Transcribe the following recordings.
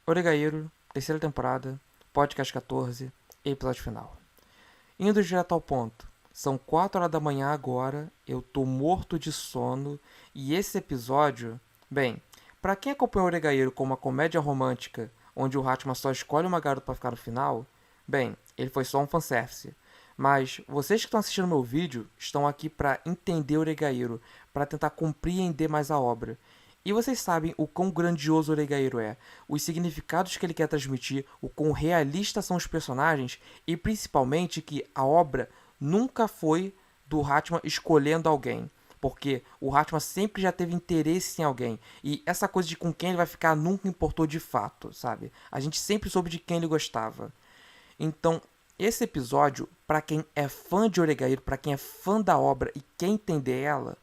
Oregairo, terceira temporada, podcast 14, episódio final. Indo direto ao ponto, são 4 horas da manhã agora, eu tô morto de sono e esse episódio, bem, pra quem acompanha o Oregairo como uma comédia romântica onde o Hatman só escolhe uma garota pra ficar no final, bem, ele foi só um fanservice. Mas vocês que estão assistindo meu vídeo estão aqui pra entender o Oregairo, pra tentar compreender mais a obra. E vocês sabem o quão grandioso o Oregairo é, os significados que ele quer transmitir, o quão realistas são os personagens e principalmente que a obra nunca foi do Hatman escolhendo alguém. Porque o Hatman sempre já teve interesse em alguém. E essa coisa de com quem ele vai ficar nunca importou de fato, sabe? A gente sempre soube de quem ele gostava. Então, esse episódio, para quem é fã de Oregairo, para quem é fã da obra e quer entender ela,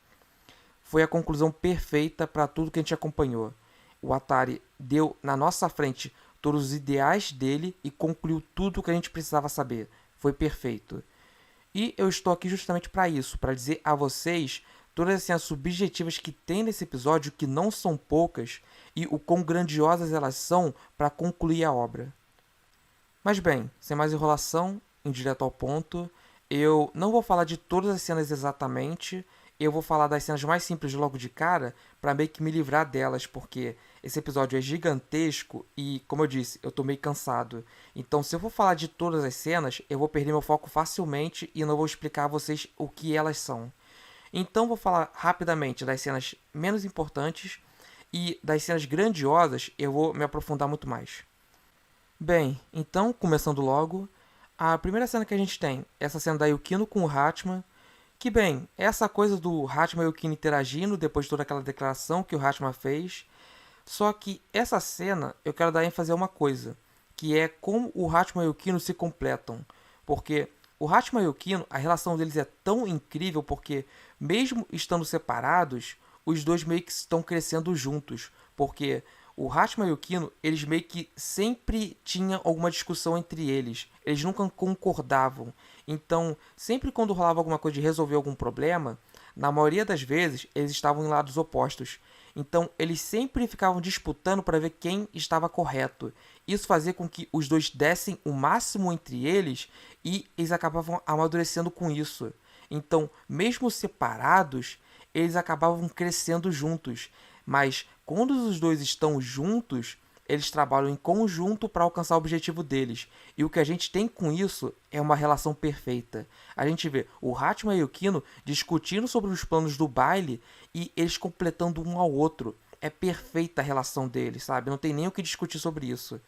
foi a conclusão perfeita para tudo que a gente acompanhou. O Atari deu na nossa frente todos os ideais dele e concluiu tudo o que a gente precisava saber. Foi perfeito. E eu estou aqui justamente para isso, para dizer a vocês todas as cenas subjetivas que tem nesse episódio, que não são poucas, e o quão grandiosas elas são para concluir a obra. Mas bem, sem mais enrolação, indo direto ao ponto, eu não vou falar de todas as cenas exatamente, eu vou falar das cenas mais simples logo de cara, para meio que me livrar delas, porque esse episódio é gigantesco e, como eu disse, eu tô meio cansado. Então, se eu for falar de todas as cenas, eu vou perder meu foco facilmente e não vou explicar a vocês o que elas são. Então, vou falar rapidamente das cenas menos importantes e das cenas grandiosas eu vou me aprofundar muito mais. Bem, então, começando logo, a primeira cena que a gente tem é essa cena da Yukino com o Hatman, que bem, é essa coisa do Hatman e o Yukino interagindo depois de toda aquela declaração que o Hatman fez, só que essa cena eu quero dar ênfase a uma coisa, que é como o Hatman e o Yukino se completam, porque o Hatman e o Yukino, a relação deles é tão incrível porque mesmo estando separados, os dois meio que estão crescendo juntos, porque o Hatman e o Kino, eles meio que sempre tinham alguma discussão entre eles. Eles nunca concordavam. Então, sempre quando rolava alguma coisa de resolver algum problema, na maioria das vezes, eles estavam em lados opostos. Então, eles sempre ficavam disputando para ver quem estava correto. Isso fazia com que os dois dessem o máximo entre eles e eles acabavam amadurecendo com isso. Então, mesmo separados, eles acabavam crescendo juntos. Mas quando os dois estão juntos, eles trabalham em conjunto para alcançar o objetivo deles. E o que a gente tem com isso é uma relação perfeita. A gente vê o Hatman e o Kino discutindo sobre os planos do baile e eles completando um ao outro. É perfeita a relação deles, sabe? Não tem nem o que discutir sobre isso.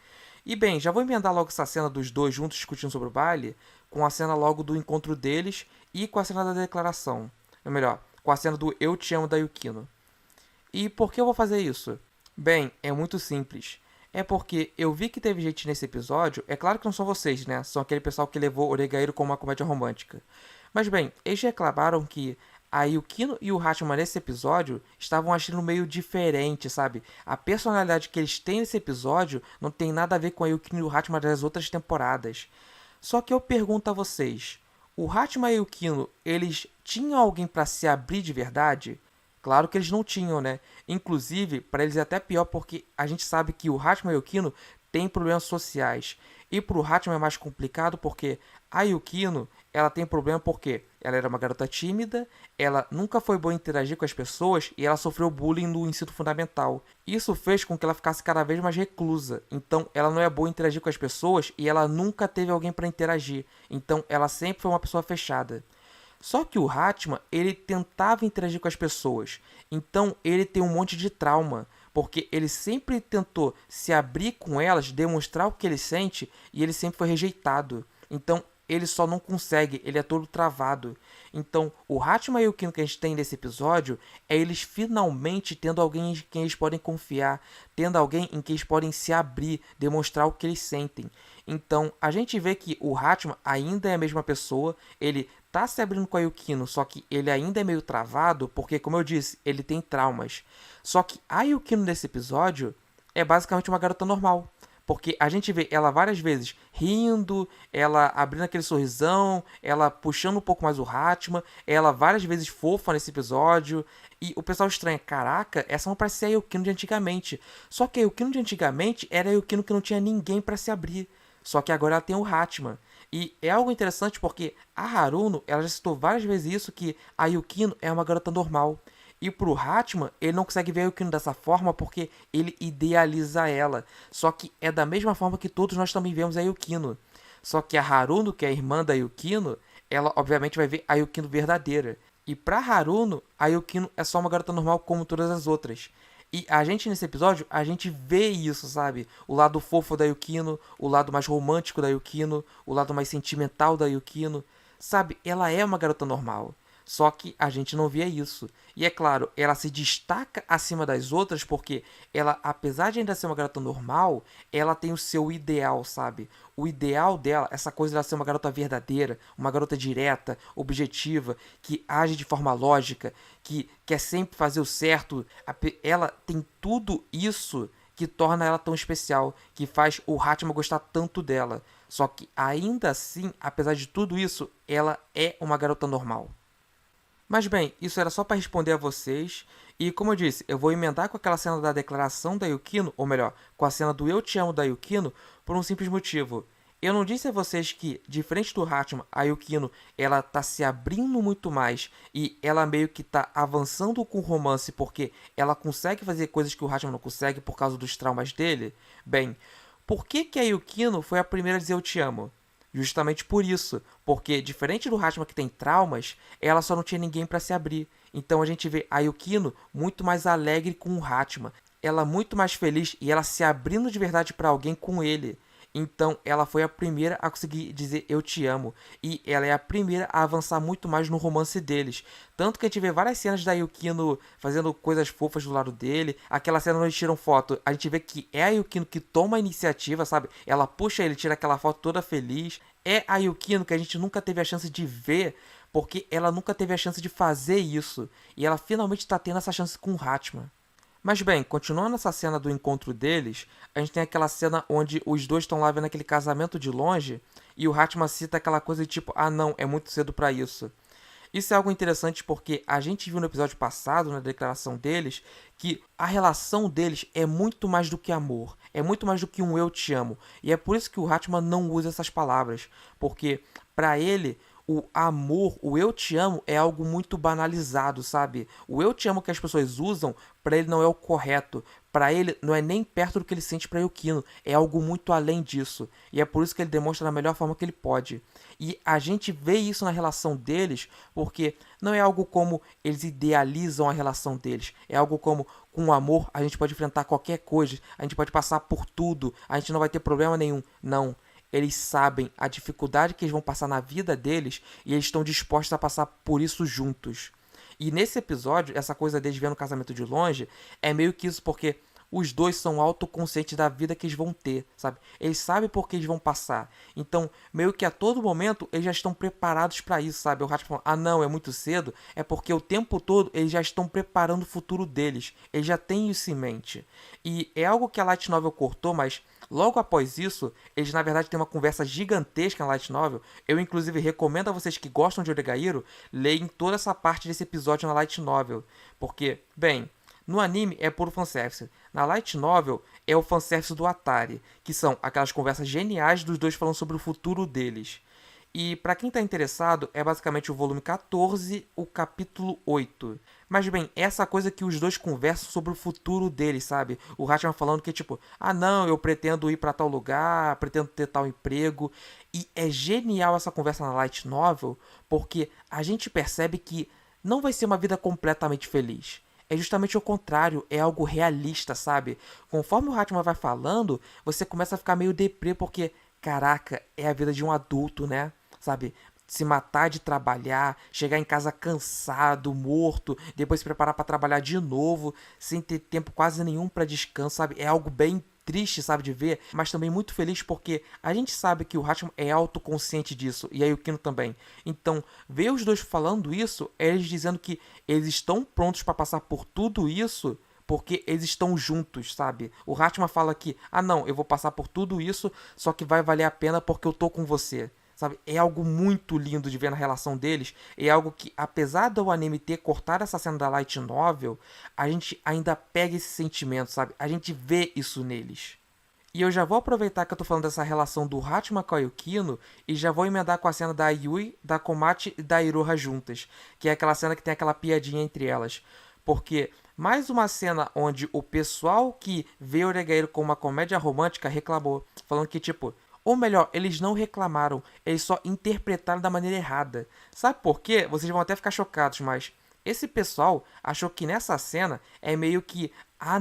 E bem, já vou emendar logo essa cena dos dois juntos discutindo sobre o baile, com a cena logo do encontro deles e com a cena da declaração. Ou melhor, com a cena do Eu Te Amo da Yukino. E por que eu vou fazer isso? Bem, é muito simples. É porque eu vi que teve gente nesse episódio, é claro que não são vocês, né? São aquele pessoal que levou Oregairo como uma comédia romântica. Mas bem, eles reclamaram que a Yukino e o Hatman nesse episódio estavam agindo meio diferente, sabe? A personalidade que eles têm nesse episódio não tem nada a ver com a Yukino e o Hatman das outras temporadas. Só que eu pergunto a vocês, o Hatman e a Yukino, eles tinham alguém para se abrir de verdade? Claro que eles não tinham, né? Inclusive, para eles é até pior porque a gente sabe que o Hatman e o Kino têm problemas sociais. E para o Hatman é mais complicado porque a Yukino, ela tem problema porque ela era uma garota tímida, ela nunca foi boa em interagir com as pessoas e ela sofreu bullying no ensino fundamental. Isso fez com que ela ficasse cada vez mais reclusa. Então, ela não é boa em interagir com as pessoas e ela nunca teve alguém para interagir. Então, ela sempre foi uma pessoa fechada. Só que o Hatman, ele tentava interagir com as pessoas. Então, ele tem um monte de trauma. Porque ele sempre tentou se abrir com elas, demonstrar o que ele sente, e ele sempre foi rejeitado. Então, ele só não consegue, ele é todo travado. Então, o Hatman e o Kino que a gente tem nesse episódio é eles finalmente tendo alguém em quem eles podem confiar, tendo alguém em quem eles podem se abrir, demonstrar o que eles sentem. Então, a gente vê que o Hatman ainda é a mesma pessoa, ele tá se abrindo com a Yukino, só que ele ainda é meio travado, porque, como eu disse, ele tem traumas. Só que a Yukino nesse episódio é basicamente uma garota normal. Porque a gente vê ela várias vezes rindo, ela abrindo aquele sorrisão, ela puxando um pouco mais o Hatman, ela várias vezes fofa nesse episódio. E o pessoal estranha, caraca, essa não parece ser a Yukino de antigamente. Só que a Yukino de antigamente era a Yukino que não tinha ninguém pra se abrir. Só que agora ela tem o Hatman. E é algo interessante porque a Haruno, ela já citou várias vezes isso, que a Yukino é uma garota normal. E pro Hatman, ele não consegue ver a Yukino dessa forma porque ele idealiza ela. Só que é da mesma forma que todos nós também vemos a Yukino. Só que a Haruno, que é a irmã da Yukino, ela obviamente vai ver a Yukino verdadeira. E pra Haruno, a Yukino é só uma garota normal como todas as outras. E a gente, nesse episódio, a gente vê isso, sabe? O lado fofo da Yukino, o lado mais romântico da Yukino, o lado mais sentimental da Yukino. Sabe, ela é uma garota normal. Só que a gente não vê isso. E é claro, ela se destaca acima das outras porque ela, apesar de ainda ser uma garota normal, ela tem o seu ideal, sabe? O ideal dela, essa coisa dela ser uma garota verdadeira, uma garota direta, objetiva, que age de forma lógica, que quer sempre fazer o certo. Ela tem tudo isso que torna ela tão especial, que faz o Hatman gostar tanto dela. Só que ainda assim, apesar de tudo isso, ela é uma garota normal. Mas bem, isso era só para responder a vocês. E como eu disse, eu vou emendar com aquela cena da declaração da Yukino, ou melhor, com a cena do Eu Te Amo da Yukino, por um simples motivo. Eu não disse a vocês que, diferente do Hatman, a Yukino, ela tá se abrindo muito mais e ela meio que tá avançando com o romance porque ela consegue fazer coisas que o Hatman não consegue por causa dos traumas dele? Bem, por que que a Yukino foi a primeira a dizer Eu Te Amo? Justamente por isso, porque diferente do Hatman que tem traumas, ela só não tinha ninguém para se abrir. Então a gente vê a Yukino muito mais alegre com o Hatman, ela muito mais feliz e ela se abrindo de verdade para alguém com ele. Então ela foi a primeira a conseguir dizer eu te amo. E ela é a primeira a avançar muito mais no romance deles. Tanto que a gente vê várias cenas da Yukino fazendo coisas fofas do lado dele. Aquela cena onde eles tiram foto, a gente vê que é a Yukino que toma a iniciativa, sabe? Ela puxa ele, tira aquela foto toda feliz. É a Yukino que a gente nunca teve a chance de ver, porque ela nunca teve a chance de fazer isso. E ela finalmente está tendo essa chance com o Hatman. Mas bem, continuando essa cena do encontro deles, a gente tem aquela cena onde os dois estão lá vendo aquele casamento de longe e o Hatman cita aquela coisa de tipo, ah não, é muito cedo pra isso. Isso é algo interessante porque a gente viu no episódio passado, na declaração deles, que a relação deles é muito mais do que amor, é muito mais do que um eu te amo. E é por isso que o Hatman não usa essas palavras, porque pra ele o amor, o eu te amo é algo muito banalizado, sabe? O eu te amo que as pessoas usam, pra ele não é o correto. Pra ele não é nem perto do que ele sente pra Yukino, é algo muito além disso. E é por isso que ele demonstra da melhor forma que ele pode. E a gente vê isso na relação deles, porque não é algo como eles idealizam a relação deles. É algo como, com amor, a gente pode enfrentar qualquer coisa, a gente pode passar por tudo, a gente não vai ter problema nenhum. Não. Eles sabem a dificuldade que eles vão passar na vida deles e eles estão dispostos a passar por isso juntos. E nesse episódio, essa coisa deles vendo o casamento de longe é meio que isso porque os dois são autoconscientes da vida que eles vão ter, sabe? Eles sabem por que eles vão passar. Então, meio que a todo momento, eles já estão preparados para isso, sabe? O Hatman falando, ah não, é muito cedo, é porque o tempo todo eles já estão preparando o futuro deles. Eles já têm isso em mente. E é algo que a Light Novel cortou, mas logo após isso, eles na verdade têm uma conversa gigantesca na Light Novel. Eu inclusive recomendo a vocês que gostam de Oregairu, leem toda essa parte desse episódio na Light Novel. Porque, bem, no anime é puro fanservice. Na Light Novel é o fanservice do Atari, que são aquelas conversas geniais dos dois falando sobre o futuro deles. E para quem está interessado, é basicamente o volume 14, o capítulo 8. Mas bem, essa coisa que os dois conversam sobre o futuro deles, sabe? O Hatman falando que tipo, ah não, eu pretendo ir para tal lugar, pretendo ter tal emprego. E é genial essa conversa na Light Novel, porque a gente percebe que não vai ser uma vida completamente feliz. É justamente o contrário, é algo realista, sabe? Conforme o Hatman vai falando, você começa a ficar meio deprê, porque, caraca, é a vida de um adulto, né? Sabe? Se matar de trabalhar, chegar em casa cansado, morto, depois se preparar para trabalhar de novo, sem ter tempo quase nenhum para descanso, sabe? É algo bem triste, sabe, de ver, mas também muito feliz porque a gente sabe que o Hatman é autoconsciente disso, e a Yukino também. Então, ver os dois falando isso, é eles dizendo que eles estão prontos para passar por tudo isso, porque eles estão juntos, sabe? O Hatchman fala que, não, eu vou passar por tudo isso, só que vai valer a pena porque eu tô com você. Sabe? É algo muito lindo de ver na relação deles. É algo que, apesar do anime ter cortado essa cena da Light Novel, a gente ainda pega esse sentimento, sabe? A gente vê isso neles. E eu já vou aproveitar que eu tô falando dessa relação do Hatchman com a Yukino e já vou emendar com a cena da Yui, da Komachi e da Iroha juntas, que é aquela cena que tem aquela piadinha entre elas. Porque mais uma cena onde o pessoal que vê Oregairo como uma comédia romântica reclamou, falando que tipo, ou melhor, eles não reclamaram, eles só interpretaram da maneira errada. Sabe por quê? Vocês vão até ficar chocados, mas esse pessoal achou que nessa cena é meio que,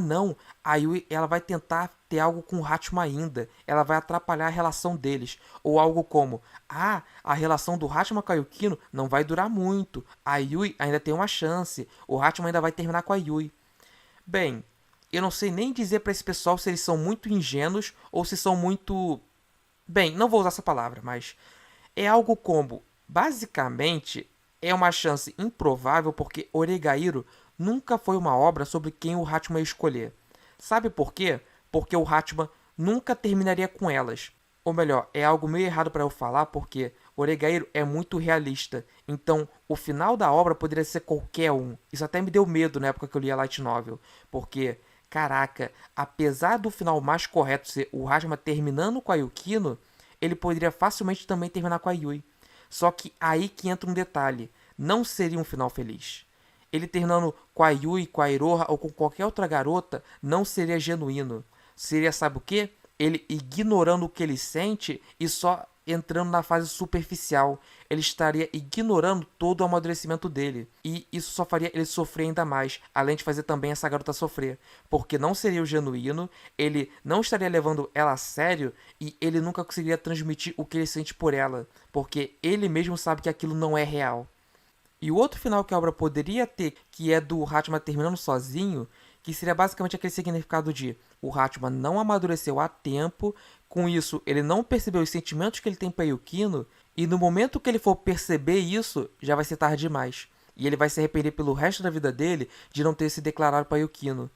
não, a Yui ela vai tentar ter algo com o Hatchman ainda, ela vai atrapalhar a relação deles, ou algo como, a relação do Hatchman com a Yukino não vai durar muito, a Yui ainda tem uma chance, o Hatchman ainda vai terminar com a Yui. Bem, eu não sei nem dizer para esse pessoal se eles são muito ingênuos ou se são muito... Bem, não vou usar essa palavra, mas é algo como, basicamente, é uma chance improvável porque Oregairo nunca foi uma obra sobre quem o Hatchman ia escolher. Sabe por quê? Porque o Hatchman nunca terminaria com elas. Ou melhor, é algo meio errado para eu falar porque Oregairo é muito realista. Então, o final da obra poderia ser qualquer um. Isso até me deu medo na época que eu li a Light Novel. Porque, caraca, apesar do final mais correto ser o Hatchman terminando com a Yukino, ele poderia facilmente também terminar com a Yui. Só que aí que entra um detalhe. Não seria um final feliz. Ele terminando com a Yui, com a Iroha ou com qualquer outra garota não seria genuíno. Seria, sabe o quê? Ele ignorando o que ele sente e só entrando na fase superficial. Ele estaria ignorando todo o amadurecimento dele. E isso só faria ele sofrer ainda mais, além de fazer também essa garota sofrer. Porque não seria o genuíno, ele não estaria levando ela a sério e ele nunca conseguiria transmitir o que ele sente por ela. Porque ele mesmo sabe que aquilo não é real. E o outro final que a obra poderia ter, que é do Hatchman terminando sozinho, que seria basicamente aquele significado de o Hatchman não amadureceu a tempo, com isso ele não percebeu os sentimentos que ele tem para Yukino, e no momento que ele for perceber isso, já vai ser tarde demais. E ele vai se arrepender pelo resto da vida dele de não ter se declarado para Yukino.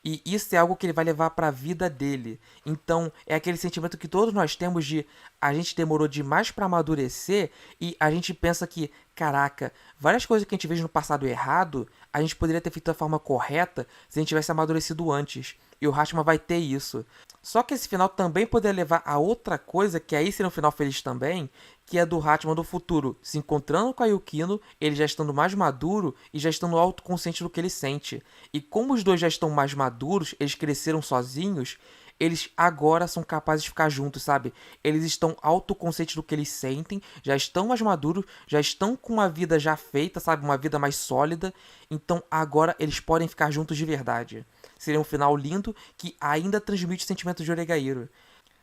E isso é algo que ele vai levar para a vida dele. Então, é aquele sentimento que todos nós temos de a gente demorou demais para amadurecer e a gente pensa que, caraca, várias coisas que a gente fez no passado errado, a gente poderia ter feito da forma correta se a gente tivesse amadurecido antes. E o Hatchman vai ter isso. Só que esse final também poderia levar a outra coisa, que aí seria um final feliz também, que é do Hatchman do futuro, se encontrando com a Yukino, ele já estando mais maduro e já estando autoconsciente do que ele sente. E como os dois já estão mais maduros, eles cresceram sozinhos, eles agora são capazes de ficar juntos, sabe? Eles estão autoconscientes do que eles sentem, já estão mais maduros, já estão com uma vida já feita, sabe? Uma vida mais sólida. Então agora eles podem ficar juntos de verdade. Seria um final lindo que ainda transmite o sentimento de Oregairo.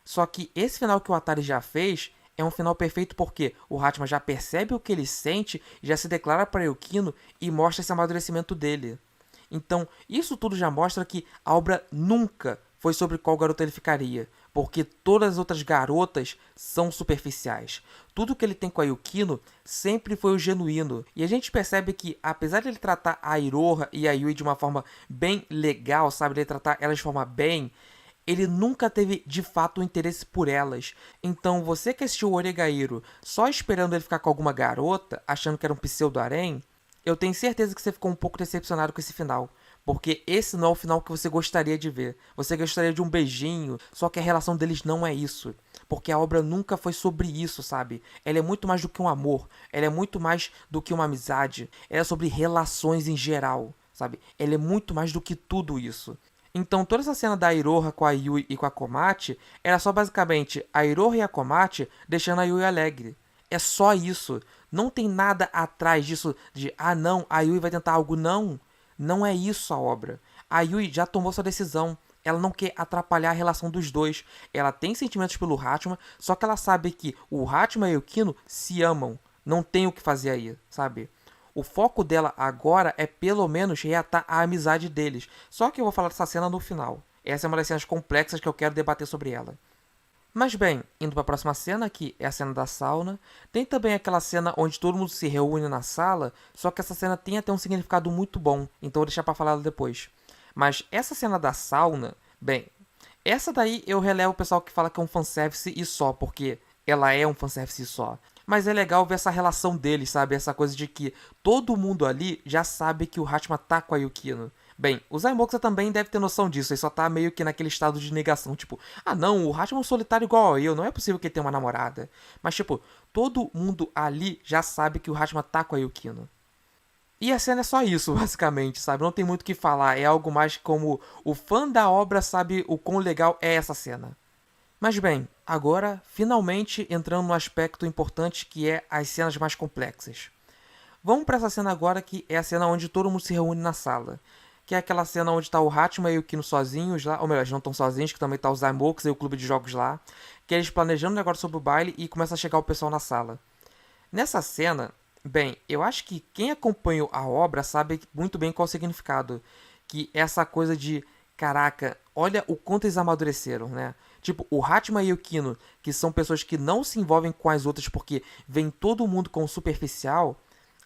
Só que esse final que o Atari já fez é um final perfeito porque o Hatchman já percebe o que ele sente, já se declara para Yukino e mostra esse amadurecimento dele. Então, isso tudo já mostra que a obra nunca foi sobre qual garota ele ficaria, porque todas as outras garotas são superficiais. Tudo que ele tem com a Yukino sempre foi o genuíno. E a gente percebe que, apesar de ele tratar a Iroha e a Yui de uma forma bem legal, sabe? Ele tratar elas de forma bem, ele nunca teve de fato um interesse por elas. Então, você que assistiu o Oregairo só esperando ele ficar com alguma garota, achando que era um pseudo-harém, eu tenho certeza que você ficou um pouco decepcionado com esse final. Porque esse não é o final que você gostaria de ver. Você gostaria de um beijinho, só que a relação deles não é isso. Porque a obra nunca foi sobre isso, sabe? Ela é muito mais do que um amor. Ela é muito mais do que uma amizade. Ela é sobre relações em geral, sabe? Ela é muito mais do que tudo isso. Então, toda essa cena da Iroha com a Yui e com a Komachi era só basicamente a Iroha e a Komachi deixando a Yui alegre. É só isso. Não tem nada atrás disso de, não, a Yui vai tentar algo. Não. Não é isso a obra. A Yui já tomou sua decisão. Ela não quer atrapalhar a relação dos dois. Ela tem sentimentos pelo Hatchman, só que ela sabe que o Hatchman e o Yukino se amam. Não tem o que fazer aí, sabe? O foco dela agora é pelo menos reatar a amizade deles. Só que eu vou falar dessa cena no final. Essa é uma das cenas complexas que eu quero debater sobre ela. Mas bem, indo para a próxima cena, que é a cena da sauna, tem também aquela cena onde todo mundo se reúne na sala, só que essa cena tem até um significado muito bom, então vou deixar para falar depois. Mas essa cena da sauna, bem, essa daí eu relevo o pessoal que fala que é um fanservice e só, porque ela é um fanservice só. Mas é legal ver essa relação deles, sabe? Essa coisa de que todo mundo ali já sabe que o Hachima tá com a Yukino. Bem, o Zaimokusa também deve ter noção disso, ele só tá meio que naquele estado de negação, tipo, ah não, o Hachima é um solitário igual a eu, não é possível que ele tenha uma namorada. Mas tipo, todo mundo ali já sabe que o Hachima tá com a Yukino. E a cena é só isso, basicamente, sabe? Não tem muito o que falar, é algo mais como o fã da obra sabe o quão legal é essa cena. Mas bem, agora, finalmente entrando no aspecto importante que é as cenas mais complexas. Vamos para essa cena agora que é a cena onde todo mundo se reúne na sala. Que é aquela cena onde tá o Hachima e o Kino sozinhos lá, ou melhor, eles não estão sozinhos, que também tá o Zaimokusa e o clube de jogos lá. Que eles planejando o negócio sobre o baile e começa a chegar o pessoal na sala. Nessa cena, bem, eu acho que quem acompanhou a obra sabe muito bem qual é o significado. Que é essa coisa de, caraca, olha o quanto eles amadureceram, né? Tipo, o Hachima e o Kino, que são pessoas que não se envolvem com as outras porque vem todo mundo como superficial,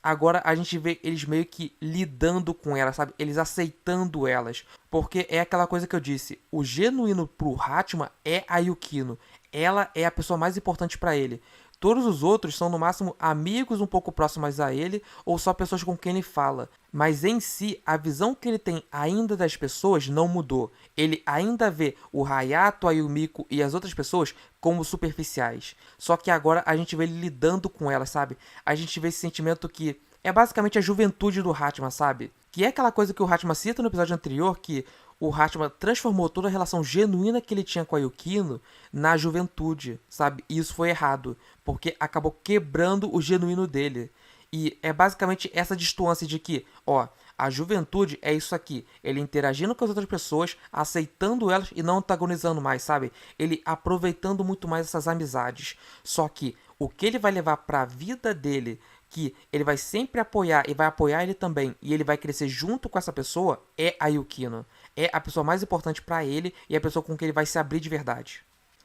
agora a gente vê eles meio que lidando com elas, sabe? Eles aceitando elas. Porque é aquela coisa que eu disse, o genuíno pro Hachima é a Yukino. Ela é a pessoa mais importante para ele. Todos os outros são no máximo amigos um pouco próximos a ele ou só pessoas com quem ele fala. Mas em si, a visão que ele tem ainda das pessoas não mudou. Ele ainda vê o Hayato, a Yumiko e as outras pessoas como superficiais. Só que agora a gente vê ele lidando com elas, sabe? A gente vê esse sentimento que é basicamente a juventude do Hachima, sabe? Que é aquela coisa que o Hachima cita no episódio anterior, que o Hachima transformou toda a relação genuína que ele tinha com a Yukino na juventude, sabe? E isso foi errado, porque acabou quebrando o genuíno dele. E é basicamente essa distância de que, ó, a juventude é isso aqui. Ele interagindo com as outras pessoas, aceitando elas e não antagonizando mais, sabe? Ele aproveitando muito mais essas amizades. Só que o que ele vai levar pra vida dele, que ele vai sempre apoiar e vai apoiar ele também, e ele vai crescer junto com essa pessoa, é a Yukino. É a pessoa mais importante pra ele e a pessoa com quem ele vai se abrir de verdade.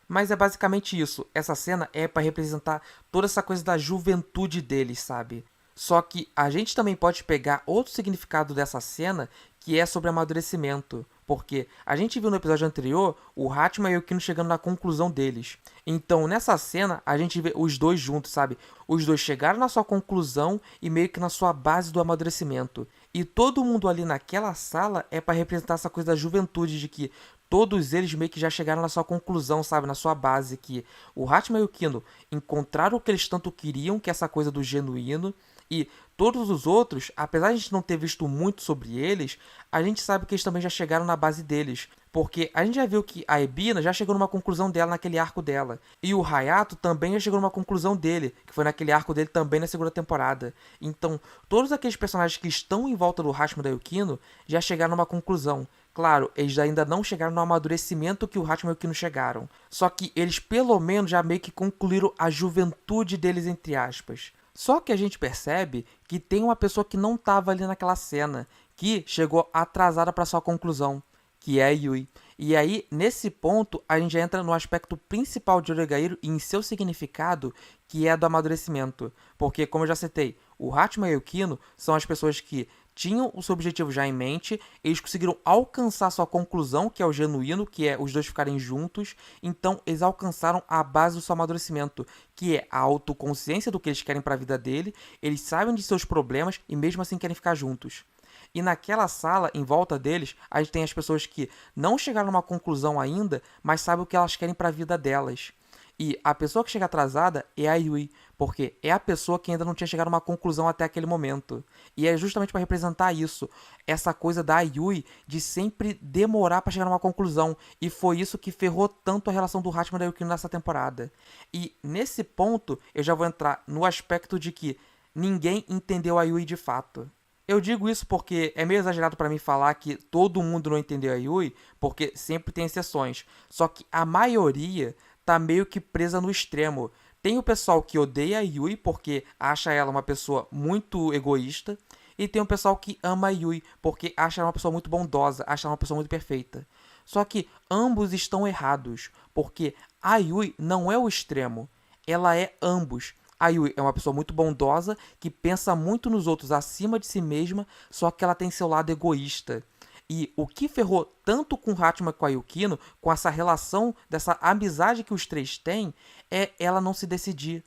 Mas é basicamente isso. Essa cena é pra representar toda essa coisa da juventude deles, sabe? Só que a gente também pode pegar outro significado dessa cena, que é sobre amadurecimento. Porque a gente viu no episódio anterior o Hachima e o Kino chegando na conclusão deles. Então nessa cena a gente vê os dois juntos, sabe? Os dois chegaram na sua conclusão e meio que na sua base do amadurecimento. E todo mundo ali naquela sala é para representar essa coisa da juventude, de que todos eles meio que já chegaram na sua conclusão, sabe? Na sua base, que o Hachima e o Kino encontraram o que eles tanto queriam, que é essa coisa do genuíno. E todos os outros, apesar de a gente não ter visto muito sobre eles, a gente sabe que eles também já chegaram na base deles. Porque a gente já viu que a Ebina já chegou numa conclusão dela naquele arco dela. E o Hayato também já chegou numa conclusão dele, que foi naquele arco dele também na segunda temporada. Então, todos aqueles personagens que estão em volta do Hachima e da Yukino já chegaram numa conclusão. Claro, eles ainda não chegaram no amadurecimento que o Hachima e o Yukino chegaram. Só que eles pelo menos já meio que concluíram a juventude deles, entre aspas. Só que a gente percebe que tem uma pessoa que não estava ali naquela cena, que chegou atrasada para sua conclusão, que é a Yui. E aí, nesse ponto, a gente já entra no aspecto principal de Oregairo e em seu significado, que é do amadurecimento. Porque, como eu já citei, o Hachima e o Kino são as pessoas que tinham o seu objetivo já em mente, eles conseguiram alcançar sua conclusão, que é o genuíno, que é os dois ficarem juntos, então eles alcançaram a base do seu amadurecimento, que é a autoconsciência do que eles querem para a vida dele, eles sabem de seus problemas e mesmo assim querem ficar juntos. E naquela sala, em volta deles, a gente tem as pessoas que não chegaram a uma conclusão ainda, mas sabem o que elas querem para a vida delas. E a pessoa que chega atrasada é a Yui, porque é a pessoa que ainda não tinha chegado a uma conclusão até aquele momento. E é justamente para representar isso, essa coisa da Yui de sempre demorar para chegar a uma conclusão. E foi isso que ferrou tanto a relação do Hachima e da Yukino nessa temporada. E nesse ponto, eu já vou entrar no aspecto de que ninguém entendeu a Yui de fato. Eu digo isso porque é meio exagerado para mim falar que todo mundo não entendeu a Yui, porque sempre tem exceções. Só que a maioria tá meio que presa no extremo. Tem o pessoal que odeia a Yui porque acha ela uma pessoa muito egoísta. E tem o pessoal que ama a Yui porque acha ela uma pessoa muito bondosa, acha ela uma pessoa muito perfeita. Só que ambos estão errados, porque a Yui não é o extremo, ela é ambos. A Yui é uma pessoa muito bondosa, que pensa muito nos outros acima de si mesma, só que ela tem seu lado egoísta. E o que ferrou tanto com o Hachiman com a Yukino, com essa relação, dessa amizade que os três têm, é ela não se decidir.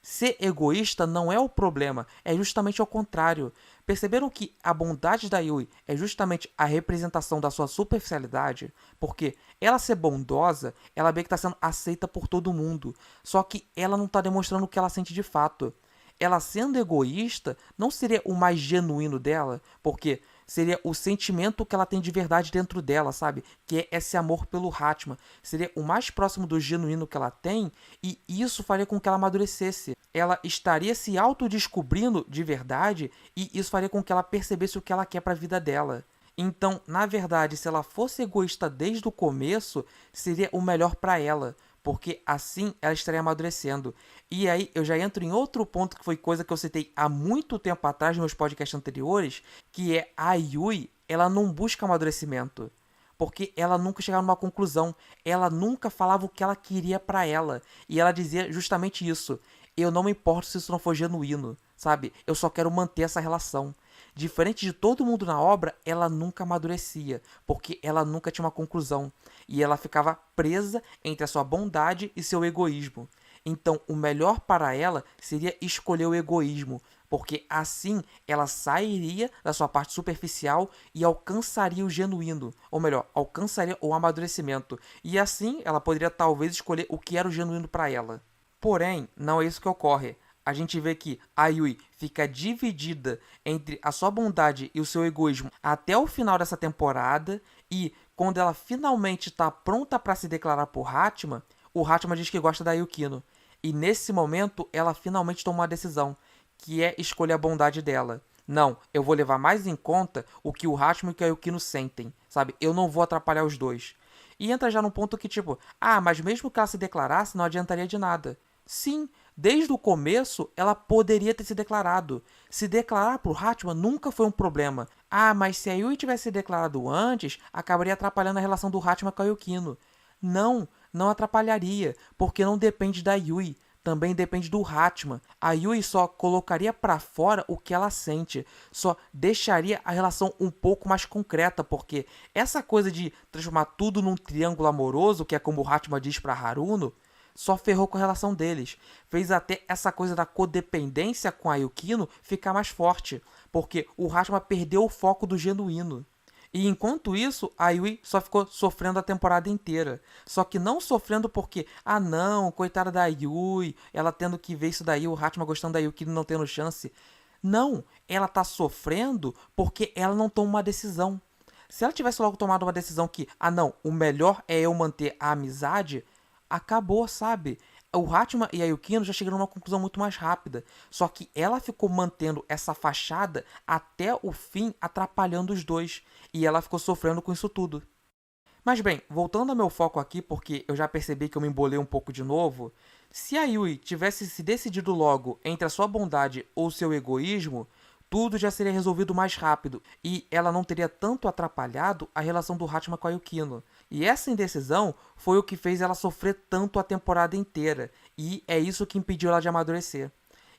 Ser egoísta não é o problema, é justamente ao contrário. Perceberam que a bondade da Yui é justamente a representação da sua superficialidade? Porque ela ser bondosa, ela bem que está sendo aceita por todo mundo. Só que ela não está demonstrando o que ela sente de fato. Ela sendo egoísta não seria o mais genuíno dela, porque seria o sentimento que ela tem de verdade dentro dela, sabe? Que é esse amor pelo Hachiman. Seria o mais próximo do genuíno que ela tem, e isso faria com que ela amadurecesse. Ela estaria se autodescobrindo de verdade, e isso faria com que ela percebesse o que ela quer para a vida dela. Então, na verdade, se ela fosse egoísta desde o começo, seria o melhor para ela, porque assim ela estaria amadurecendo. E aí eu já entro em outro ponto que foi coisa que eu citei há muito tempo atrás nos meus podcasts anteriores, que é a Yui, ela não busca amadurecimento. Porque ela nunca chegava numa conclusão, ela nunca falava o que ela queria pra ela. E ela dizia justamente isso: eu não me importo se isso não for genuíno, sabe? Eu só quero manter essa relação. Diferente de todo mundo na obra, ela nunca amadurecia, porque ela nunca tinha uma conclusão. E ela ficava presa entre a sua bondade e seu egoísmo. Então, o melhor para ela seria escolher o egoísmo, porque assim ela sairia da sua parte superficial e alcançaria o genuíno, ou melhor, alcançaria o amadurecimento. E assim ela poderia talvez escolher o que era o genuíno para ela. Porém, não é isso que ocorre. A gente vê que a Yui fica dividida entre a sua bondade e o seu egoísmo até o final dessa temporada, e quando ela finalmente está pronta para se declarar por Hachiman, o Hachiman diz que gosta da Yukino. E nesse momento ela finalmente toma uma decisão, que é escolher a bondade dela. Não, eu vou levar mais em conta o que o Hachiman e o que a Yukino sentem, sabe? Eu não vou atrapalhar os dois. E entra já num ponto que tipo, mas mesmo que ela se declarasse, não adiantaria de nada. Sim, desde o começo ela poderia ter se declarado. Se declarar pro Hachiman nunca foi um problema. Mas se a Yui tivesse se declarado antes, acabaria atrapalhando a relação do Hachiman com a Yukino. Não, não atrapalharia, porque não depende da Yui, também depende do Hachiman. A Yui só colocaria pra fora o que ela sente, só deixaria a relação um pouco mais concreta, porque essa coisa de transformar tudo num triângulo amoroso, que é como o Hachiman diz pra Haruno, só ferrou com a relação deles. Fez até essa coisa da codependência com a Yukino ficar mais forte, porque o Hachiman perdeu o foco do genuíno. E enquanto isso, a Yui só ficou sofrendo a temporada inteira. Só que não sofrendo porque, não, coitada da Yui, ela tendo que ver isso daí, o Hachiman gostando da Yukino não tendo chance. Não, ela tá sofrendo porque ela não toma uma decisão. Se ela tivesse logo tomado uma decisão que, não, o melhor é eu manter a amizade, acabou, sabe? O Hachiman e a Yukino já chegaram a uma conclusão muito mais rápida. Só que ela ficou mantendo essa fachada até o fim, atrapalhando os dois. E ela ficou sofrendo com isso tudo. Mas bem, voltando ao meu foco aqui, porque eu já percebi que eu me embolei um pouco de novo. Se a Yui tivesse se decidido logo entre a sua bondade ou seu egoísmo, tudo já seria resolvido mais rápido e ela não teria tanto atrapalhado a relação do Hachiman com a Yukino. E essa indecisão foi o que fez ela sofrer tanto a temporada inteira, e é isso que impediu ela de amadurecer.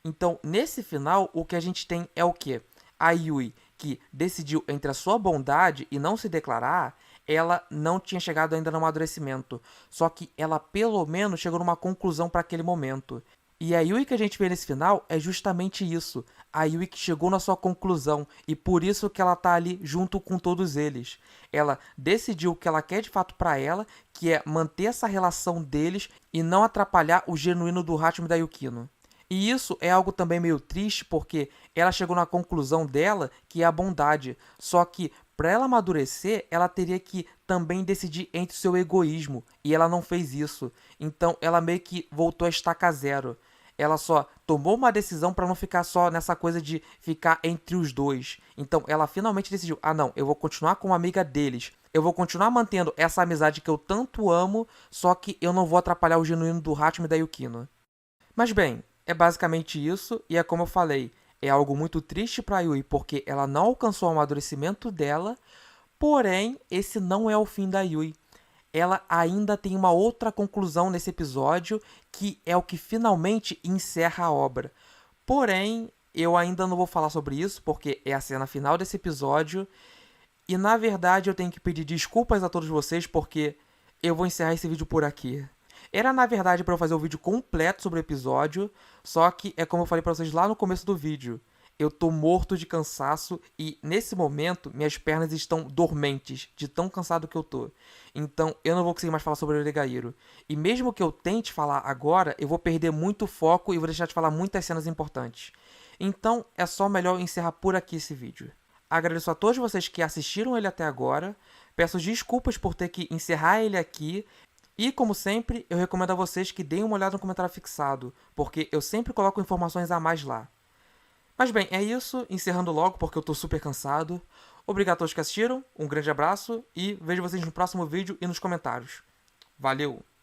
Então, nesse final, o que a gente tem é o quê? A Yui, que decidiu entre a sua bondade e não se declarar, ela não tinha chegado ainda no amadurecimento. Só que ela pelo menos chegou numa conclusão para aquele momento. E a Yui que a gente vê nesse final é justamente isso. A Yui que chegou na sua conclusão, e por isso que ela tá ali junto com todos eles. Ela decidiu o que ela quer de fato para ela, que é manter essa relação deles e não atrapalhar o genuíno do Hachiman e da Yukino. E isso é algo também meio triste, porque ela chegou na conclusão dela, que é a bondade. Só que para ela amadurecer, ela teria que também decidir entre o seu egoísmo, e ela não fez isso. Então ela meio que voltou a estaca zero. Ela só tomou uma decisão para não ficar só nessa coisa de ficar entre os dois. Então ela finalmente decidiu, não, eu vou continuar como amiga deles. Eu vou continuar mantendo essa amizade que eu tanto amo, só que eu não vou atrapalhar o genuíno do Hachiman e da Yukino. Mas bem, é basicamente isso, e é como eu falei, é algo muito triste para Yui, porque ela não alcançou o amadurecimento dela, porém, esse não é o fim da Yui. Ela ainda tem uma outra conclusão nesse episódio, que é o que finalmente encerra a obra. Porém, eu ainda não vou falar sobre isso, porque é a cena final desse episódio. E na verdade eu tenho que pedir desculpas a todos vocês porque eu vou encerrar esse vídeo por aqui. Era na verdade para eu fazer o vídeo completo sobre o episódio, só que é como eu falei para vocês lá no começo do vídeo. Eu tô morto de cansaço e nesse momento minhas pernas estão dormentes de tão cansado que eu tô. Então eu não vou conseguir mais falar sobre o Oregairo. E mesmo que eu tente falar agora, eu vou perder muito foco e vou deixar de falar muitas cenas importantes. Então é só melhor encerrar por aqui esse vídeo. Agradeço a todos vocês que assistiram ele até agora. Peço desculpas por ter que encerrar ele aqui. E, como sempre, eu recomendo a vocês que deem uma olhada no comentário fixado, porque eu sempre coloco informações a mais lá. Mas bem, é isso. Encerrando logo, porque eu tô super cansado. Obrigado a todos que assistiram, um grande abraço e vejo vocês no próximo vídeo e nos comentários. Valeu!